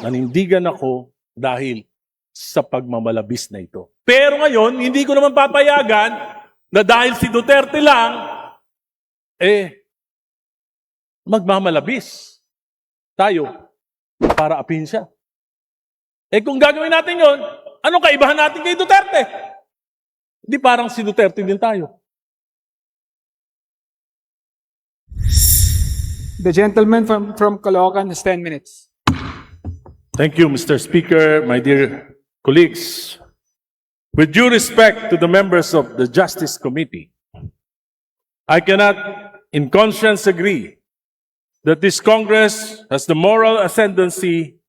Nanindigan ako dahil sa pagmamalabis na ito. Pero ngayon, hindi ko naman papayagan na dahil si Duterte lang, magmamalabis tayo para apihin siya. Kung gagawin natin yon, anong kaibahan natin kay Duterte? Hindi parang si Duterte din tayo. The gentleman from Caloocan has 10 minutes. Thank you, Mr. Speaker, my dear colleagues. With due respect to the members of the Justice Committee, I cannot in conscience agree that this Congress has the moral ascendancy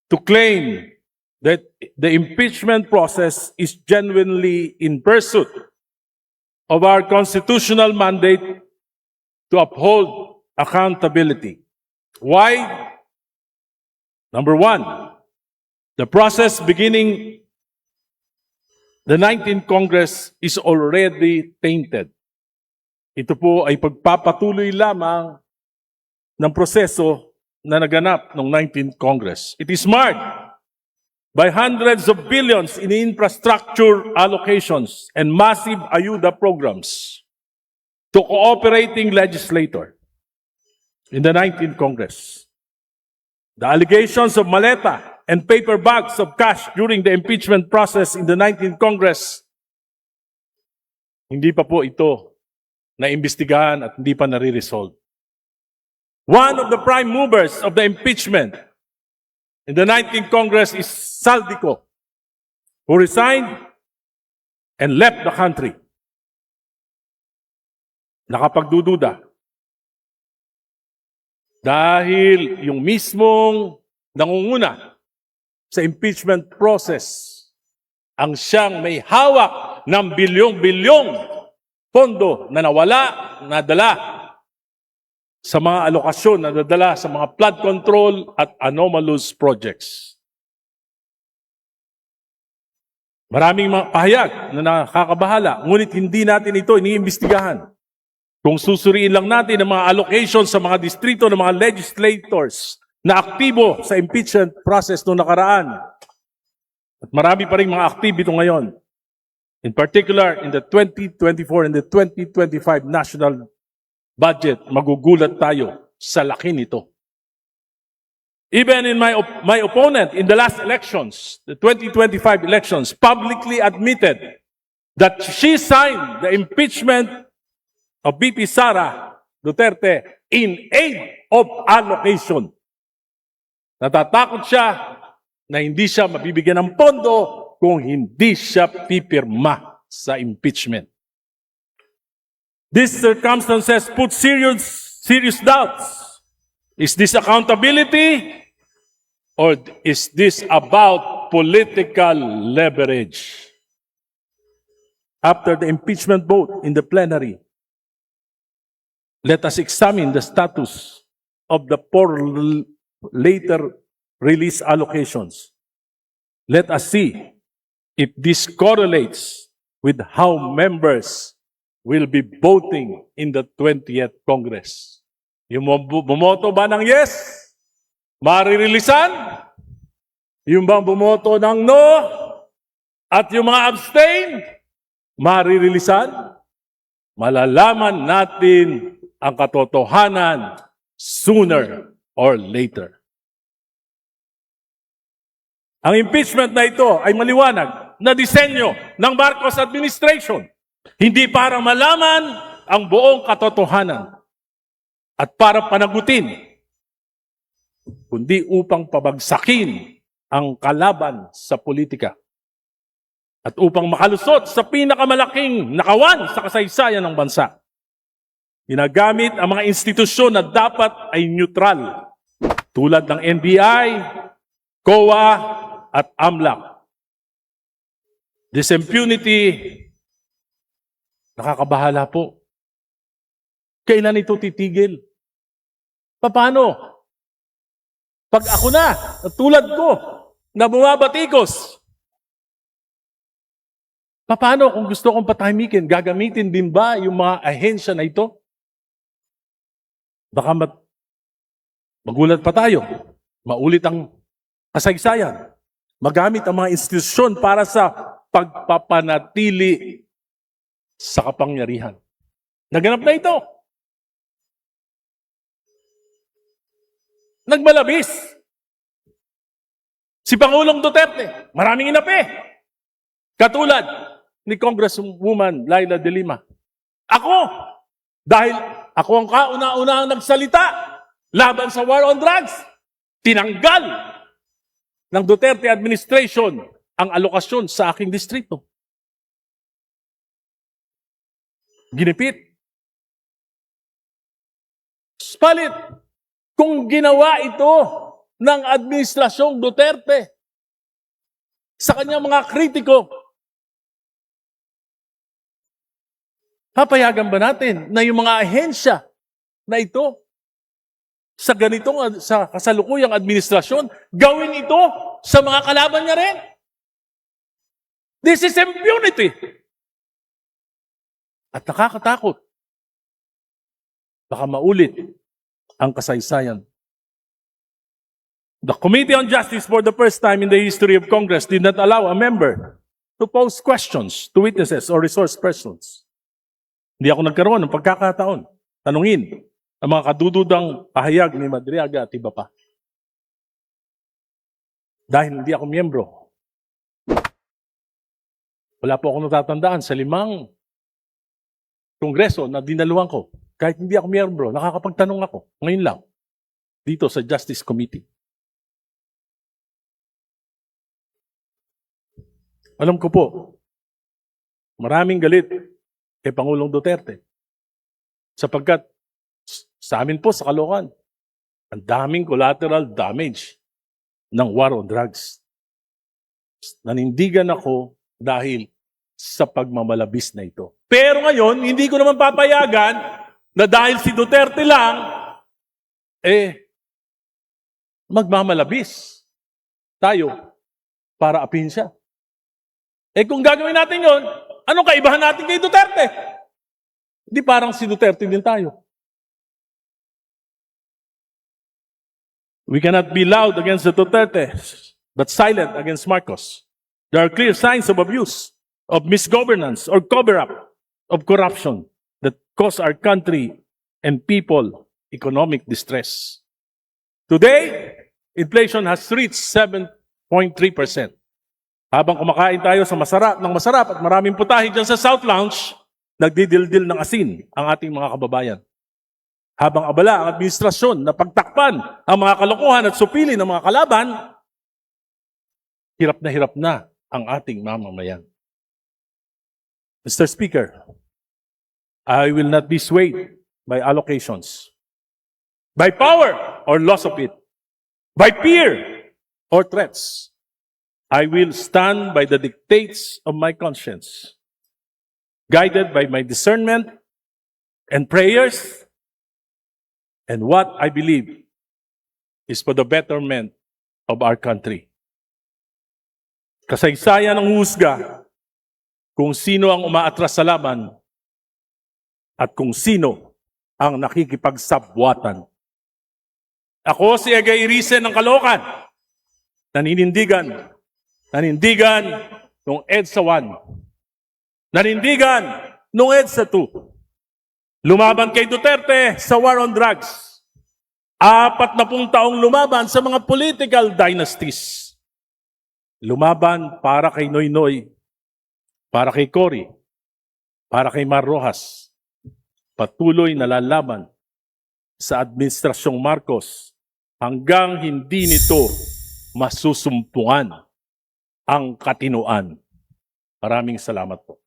to claim that the impeachment process is genuinely in pursuit of our constitutional mandate to uphold accountability. Why? Number one, the process beginning the 19th Congress is already tainted. Ito po ay pagpapatuloy lamang ng proseso na naganap ng 19th Congress. It is marked by hundreds of billions in infrastructure allocations and massive ayuda programs to cooperating legislators in the 19th Congress. The allegations of maleta and paper bags of cash during the impeachment process in the 19th Congress, hindi pa po ito naimbestigahan at hindi pa nare-resolve. One of the prime movers of the impeachment in the 19th Congress is Saldico, who resigned and left the country. Nakapagdududa. Dahil yung mismong nangunguna sa impeachment process ang siyang may hawak ng bilyong-bilyong pondo na nawala, nadala sa mga alokasyon, nadala sa mga flood control at anomalous projects. Maraming mga pahayag na nakakabahala, ngunit hindi natin ito iniimbestigahan. Kung susuriin lang natin ang mga allocation sa mga distrito ng mga legislators na aktibo sa impeachment process noong nakaraan. At marami pa rin mga aktibo ngayon. In particular, in the 2024 and the 2025 national budget, magugulat tayo sa laki nito. Even in my opponent in the last elections, the 2025 elections, publicly admitted that she signed the impeachment of VP Sara Duterte in aid of allocation. Natatakot siya na hindi siya mabibigyan ng pondo kung hindi siya pipirma sa impeachment. These circumstances put serious doubts. Is this accountability or is this about political leverage? After the impeachment vote in the plenary, let us examine the status of the four later release allocations. Let us see if this correlates with how members will be voting in the 20th Congress. Yung bumoto ba ng yes, maririlisan? Yung bang bumoto ng no, at yung mga abstain, maririlisan? Malalaman natin ang katotohanan sooner or later. Ang impeachment na ito ay maliwanag na disenyo ng Marcos administration. Hindi para malaman ang buong katotohanan at para panagutin, kundi upang pabagsakin ang kalaban sa politika at upang makalusot sa pinakamalaking nakawan sa kasaysayan ng bansa. Ginagamit ang mga institusyon na dapat ay neutral tulad ng NBI, COA at AMLAC. This impunity, nakakabahala po. Kailan ito titigil? Paano? Pag ako na, tulad ko, na bumabatikos, paano kung gusto kong patahimikin? Gagamitin din ba yung mga ahensya na ito? Baka magulat pa tayo. Maulit ang kasaysayan. Magamit ang mga institusyon para sa pagpapanatili sa kapangyarihan. Naganap na ito. Nagmalabis. Si Pangulong Duterte, maraming inapi. Katulad ni Congresswoman Laila de Lima. Ako, dahil ako ang kauna-unahang nagsalita laban sa war on drugs, tinanggal ng Duterte administration ang alokasyon sa aking distrito. Ginipit. Palit, kung ginawa ito ng administrasyong Duterte sa kanyang mga kritiko, papayagan ba natin na yung mga ahensya na ito sa ganitong sa kasalukuyang administrasyon, gawin ito sa mga kalaban niya rin? This is impunity. At nakakatakot. Baka maulit ang kasaysayan. The Committee on Justice for the first time in the history of Congress did not allow a member to pose questions to witnesses or resource persons. Hindi ako nagkaroon ng pagkakataon. Tanungin ang mga kadududang pahayag ni Madriaga at iba pa. Dahil hindi ako miyembro. Wala po akong natatandaan sa 5 kongreso na dinaluhan ko. Kahit hindi ako miyembro, nakakapagtanong ako. Ngayon lang. Dito sa Justice Committee. Alam ko po, maraming galit kay Pangulong Duterte. Sapagkat sa amin po sa Caloocan, ang daming collateral damage ng war on drugs. Nanindigan ako dahil sa pagmamalabis na ito. Pero ngayon, hindi ko naman papayagan na dahil si Duterte lang, magmamalabis tayo para apin siya. Kung gagawin natin yon, anong kaibahan natin kay Duterte? Hindi parang si Duterte din tayo. We cannot be loud against the Duterte, but silent against Marcos. There are clear signs of abuse, of misgovernance, or cover-up of corruption that cause our country and people economic distress. Today, inflation has reached 7.3%. Habang kumakain tayo sa masarap at maraming putahe dyan sa South Lounge, nagdidildil ng asin ang ating mga kababayan. Habang abala ang administrasyon na pagtakpan ang mga kalokohan at supili ng mga kalaban, hirap na ang ating mamamayan. Mr. Speaker, I will not be swayed by allocations, by power or loss of it, by fear or threats. I will stand by the dictates of my conscience, guided by my discernment and prayers, and what I believe is for the betterment of our country. Kasaysayan ng husga kung sino ang umaatras sa laban at kung sino ang nakikipagsabwatan. Ako si Egay Irice ng Caloocan, nanindigan nung EDSA 1, nanindigan nung EDSA 2, lumaban kay Duterte sa war on drugs, 40 taong lumaban sa mga political dynasties, lumaban para kay Noynoy, para kay Cory, para kay Mar Rojas, patuloy na lalaban sa Administrasyong Marcos hanggang hindi nito masusumpungan ang katinuan. Maraming salamat po.